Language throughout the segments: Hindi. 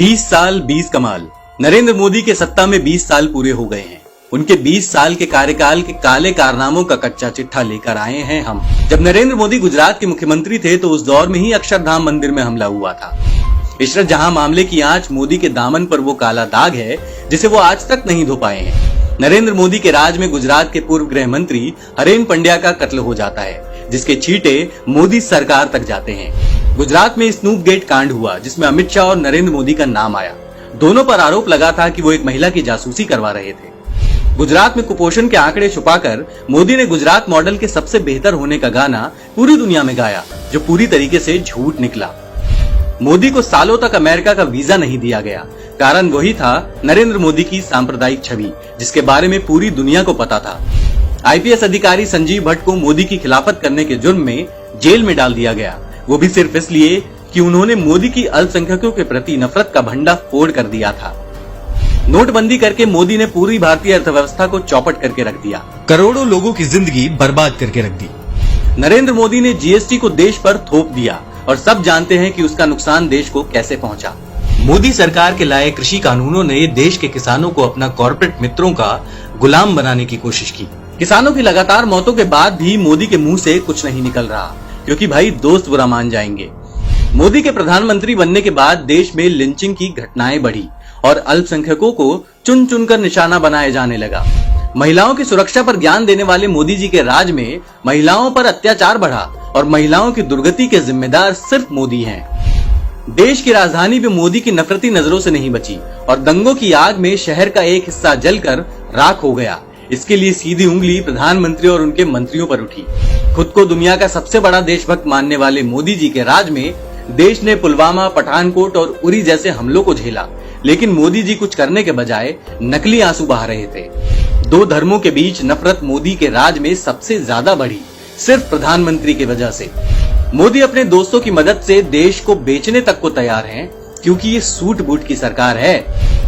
20 साल 20 कमाल। नरेंद्र मोदी के सत्ता में 20 साल पूरे हो गए हैं। उनके 20 साल के कार्यकाल के काले कारनामों का कच्चा चिट्ठा लेकर आए हैं हम। जब नरेंद्र मोदी गुजरात के मुख्यमंत्री थे तो उस दौर में ही अक्षरधाम मंदिर में हमला हुआ था। इशरत जहां मामले की आंच मोदी के दामन पर वो काला दाग है जिसे वो आज तक नहीं धो पाए हैं। नरेंद्र मोदी के राज में गुजरात के पूर्व गृह मंत्री हरेन पंड्या का कत्ल हो जाता है, जिसके छींटे मोदी सरकार तक जाते हैं। गुजरात में स्नूप गेट कांड हुआ जिसमें अमित शाह और नरेंद्र मोदी का नाम आया। दोनों पर आरोप लगा था कि वो एक महिला की जासूसी करवा रहे थे। गुजरात में कुपोषण के आंकड़े छुपाकर मोदी ने गुजरात मॉडल के सबसे बेहतर होने का गाना पूरी दुनिया में गाया, जो पूरी तरीके से झूठ निकला। मोदी को सालों तक अमेरिका का वीजा नहीं दिया गया। कारण वही था नरेंद्र मोदी की सांप्रदायिक छवि, जिसके बारे में पूरी दुनिया को पता था। आईपीएस अधिकारी संजीव भट्ट को मोदी की खिलाफत करने के जुर्म में जेल में डाल दिया गया, वो भी सिर्फ इसलिए कि उन्होंने मोदी की अल्पसंख्यकों के प्रति नफरत का भंडा फोड़ कर दिया था। नोटबंदी करके मोदी ने पूरी भारतीय अर्थव्यवस्था को चौपट करके रख दिया, करोड़ों लोगों की जिंदगी बर्बाद करके रख दी। नरेंद्र मोदी ने जीएसटी को देश पर थोप दिया और सब जानते हैं कि उसका नुकसान देश को कैसे पहुंचा। मोदी सरकार के लाए कृषि कानूनों ने देश के किसानों को अपना कॉर्पोरेट मित्रों का गुलाम बनाने की कोशिश की। किसानों की लगातार मौतों के बाद भी मोदी के मुंह से कुछ नहीं निकल रहा, क्योंकि भाई दोस्त बुरा मान जाएंगे। मोदी के प्रधानमंत्री बनने के बाद देश में लिंचिंग की घटनाएं बढ़ी और अल्पसंख्यकों को चुन चुनकर निशाना बनाया जाने लगा। महिलाओं की सुरक्षा पर ज्ञान देने वाले मोदी जी के राज में महिलाओं पर अत्याचार बढ़ा और महिलाओं की दुर्गति के जिम्मेदार सिर्फ मोदी हैं। देश की राजधानी भी मोदी की नफरती नजरों से नहीं बची और दंगों की आग में शहर का एक हिस्सा जलकर राख हो गया। इसके लिए सीधी उंगली प्रधानमंत्री और उनके मंत्रियों पर उठी। खुद को दुनिया का सबसे बड़ा देशभक्त मानने वाले मोदी जी के राज में देश ने पुलवामा, पठानकोट और उरी जैसे हमलों को झेला, लेकिन मोदी जी कुछ करने के बजाय नकली आंसू बहा रहे थे। दो धर्मों के बीच नफरत मोदी के राज में सबसे ज्यादा बढ़ी, सिर्फ प्रधानमंत्री की वजह से। मोदी अपने दोस्तों की मदद से देश को बेचने तक को तैयार हैं, क्योंकि ये सूट बूट की सरकार है।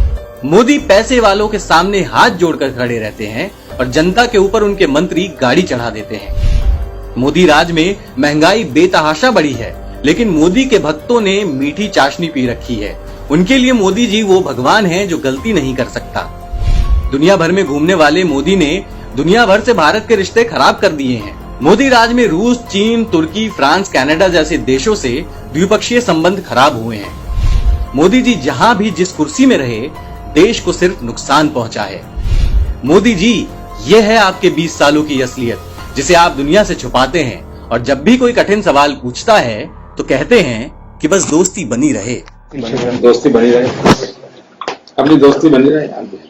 मोदी पैसे वालों के सामने हाथ जोड़कर खड़े रहते हैं और जनता के ऊपर उनके मंत्री गाड़ी चढ़ा देते हैं। मोदी राज में महंगाई बेतहाशा बढ़ी है, लेकिन मोदी के भक्तों ने मीठी चाशनी पी रखी है। उनके लिए मोदी जी वो भगवान हैं जो गलती नहीं कर सकता। दुनिया भर में घूमने वाले मोदी ने दुनिया भर से भारत के रिश्ते खराब कर दिए हैं। मोदी राज में रूस, चीन, तुर्की, फ्रांस, कनाडा जैसे देशों से द्विपक्षीय संबंध खराब हुए हैं। मोदी जी जहां भी जिस कुर्सी में रहे, देश को सिर्फ नुकसान पहुंचा है। मोदी जी, ये है आपके 20 सालों की असलियत, जिसे आप दुनिया से छुपाते हैं। और जब भी कोई कठिन सवाल पूछता है तो कहते हैं कि बस दोस्ती बनी रहे। दोस्ती बनी रहे, अपनी दोस्ती बनी रहे।